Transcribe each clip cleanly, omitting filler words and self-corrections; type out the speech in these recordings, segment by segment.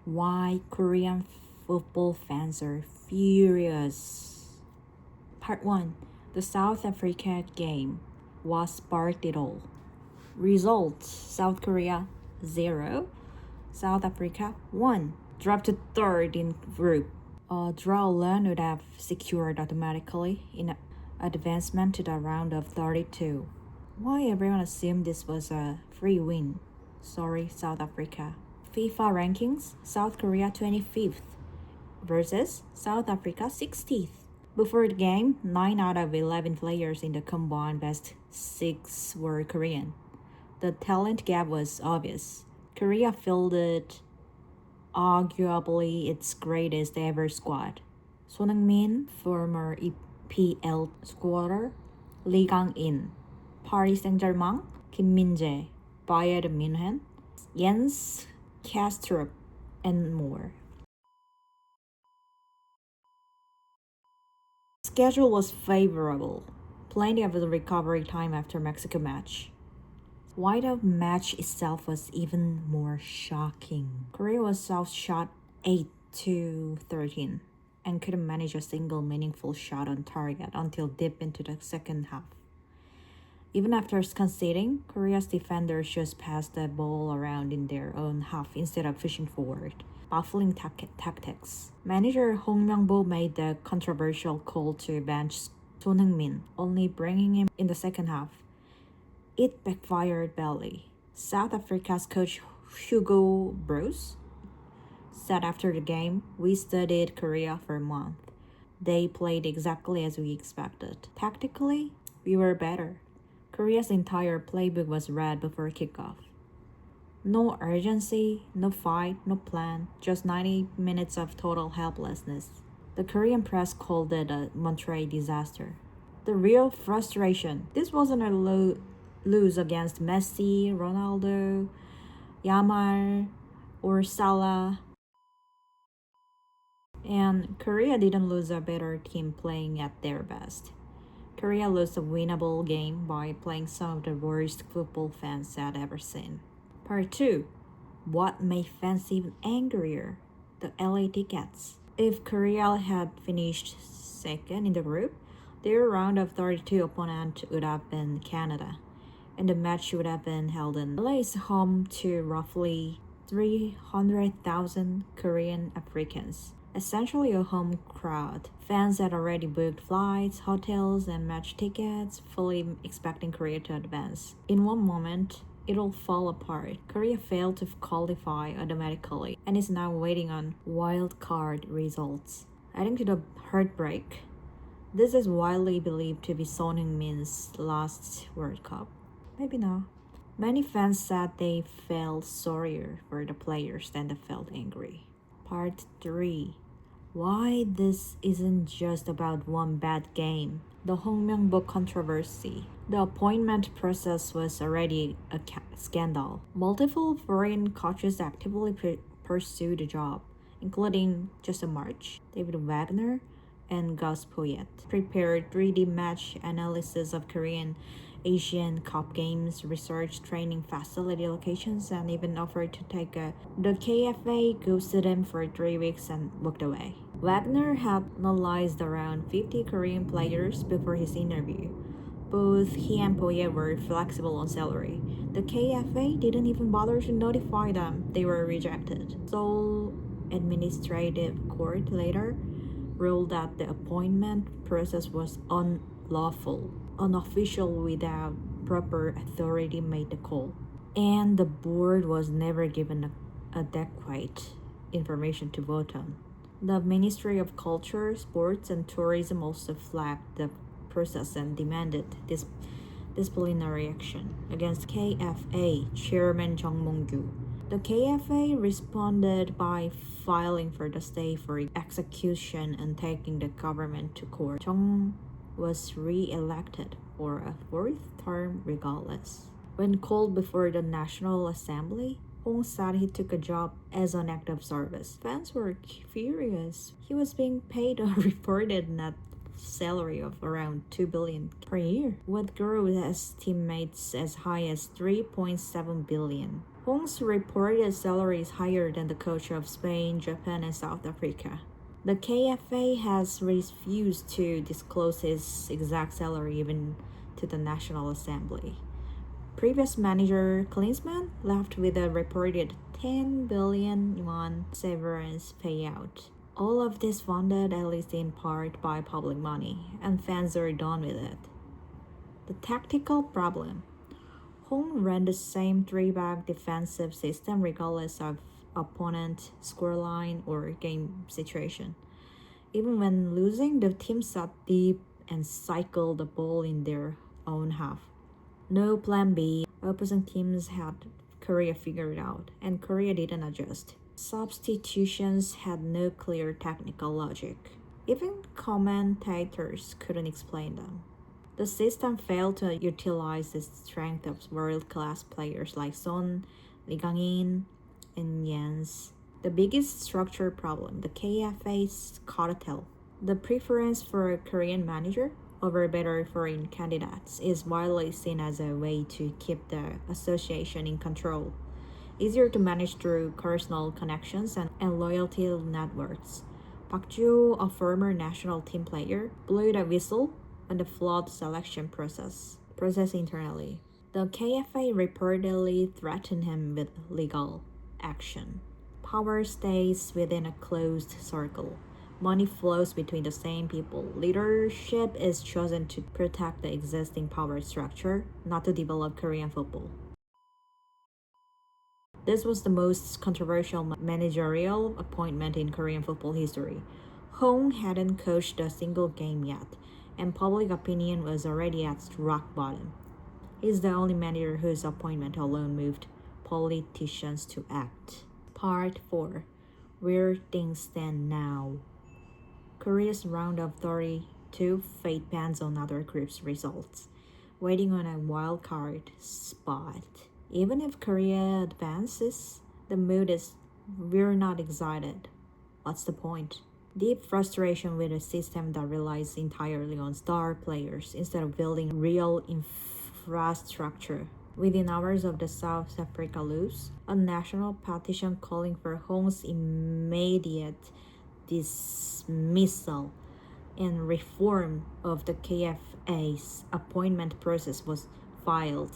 Why Korean football fans are furious. Part 1. The South Africa game. What sparked it all? Results: South Korea 0, South Africa 1. Dropped to third in group. A draw alone would have secured automatically in advancement to the round of 32. Why everyone assumed this was a free win? Sorry, South Africa. FIFA rankings: South Korea 25th versus South Africa 60th. Before the game, 9 out of 11 players in the combined best 6 were Korean. The talent gap was obvious. Korea fielded arguably its greatest ever squad. Son Heung-min, former EPL squatter, Lee Kang-in, Paris Saint-Germain, Kim Min-jae, Bayern Munich, Jens Kastrup, and more. Schedule was favorable. Plenty of recovery time after Mexico match. Why the match itself was even more shocking. Korea was outshot 8-13 and couldn't manage a single meaningful shot on target until deep into the second half. Even after conceding, Korea's defenders just passed the ball around in their own half instead of pushing forward. Baffling tactics. Manager Hong Myung-bo made the controversial call to bench Son Heung-min, only bringing him in the second half. It backfired badly. South Africa's coach Hugo Broos said after the game, "We studied Korea for a month. They played exactly as we expected. Tactically, we were better." Korea's entire playbook was read before kickoff. No urgency, no fight, no plan, just 90 minutes of total helplessness. The Korean press called it a Monterrey disaster. The real frustration: this wasn't a lose against Messi, Ronaldo, Yamal, or Salah. And Korea didn't lose a better team playing at their best. Korea lost a winnable game by playing some of the worst football fans had ever seen. Part 2. What made fans even angrier? The LA tickets. If Korea had finished second in the group, their round of 32 opponent would have been Canada, and the match would have been held in LA is home to roughly 300,000 Korean Africans. Essentially a home crowd. Fans had already booked flights, hotels, and match tickets, fully expecting Korea to advance. In one moment, it all fell apart. Korea failed to qualify automatically and is now waiting on wild card results. Adding to the heartbreak, this is widely believed to be Son Heung-min's last World Cup. Maybe not. Many fans said they felt sorrier for the players than they felt angry. Part 3. Why this isn't just about one bad game. The Hong Myung-bo controversy. The appointment process was already a scandal. Multiple foreign coaches actively pursued the job, including Jose March, David Wagner, and Gus Poyet. Prepared 3D match analysis of Korean Asian Cup games, research training facility locations, and even offered to take the KFA ghosted him for 3 weeks and walked away. Wagner had analyzed around 50 Korean players before his interview. Both he and Poyet were flexible on salary. The KFA didn't even bother to notify them they were rejected. Seoul Administrative Court later ruled that the appointment process was unlawful. An official without proper authority made the call, and the board was never given adequate information to vote on. The Ministry of Culture, Sports, and Tourism also flagged the process and demanded disciplinary action against KFA Chairman Jung Mong-gyu. The KFA responded by filing for the stay for execution and taking the government to court. Jung was re-elected for a 4th term regardless. When called before the National Assembly, Hong said he took a job as an act of service. Fans were furious. He was being paid a reported net salary of around 2 billion per year, with growth as teammates as high as 3.7 billion. Hong's reported salary is higher than the coach of Spain, Japan, and South Africa. The KFA has refused to disclose his exact salary even to the National Assembly. Previous manager Klinsmann left with a reported 10 billion yuan severance payout. All of this funded at least in part by public money, and fans are done with it. The tactical problem. Hong ran the same three-back defensive system regardless of opponent scoreline or game situation. Even when losing, the team sat deep and cycled the ball in their own half. No plan B. Opposing teams had Korea figured out, and Korea didn't adjust. Substitutions had no clear technical logic. Even commentators couldn't explain them. The system failed to utilize the strength of world-class players like Son, Lee Gang-in, and Jens. The biggest structure problem, the KFA's cartel. The preference for a Korean manager over better foreign candidates is widely seen as a way to keep the association in control. Easier to manage through personal connections and loyalty networks. Park Joo, a former national team player, blew the whistle on the flawed selection process internally. The KFA reportedly threatened him with legal action. Power stays within a closed circle. Money flows between the same people. Leadership is chosen to protect the existing power structure, not to develop Korean football. This was the most controversial managerial appointment in Korean football history. Hong hadn't coached a single game yet, and public opinion was already at rock bottom. He's the only manager whose appointment alone moved politicians to act. Part 4. Where things stand now. Korea's round of 32 fate depends on other groups' results, waiting on a wild card spot. Even if Korea advances, the mood is we're not excited. What's the point? Deep frustration with a system that relies entirely on star players instead of building real infrastructure. Within hours of the South Africa lose, a national petition calling for Hong's immediate dismissal and reform of the KFA's appointment process was filed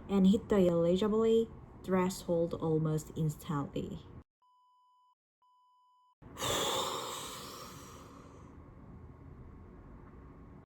and hit the eligibility threshold almost instantly.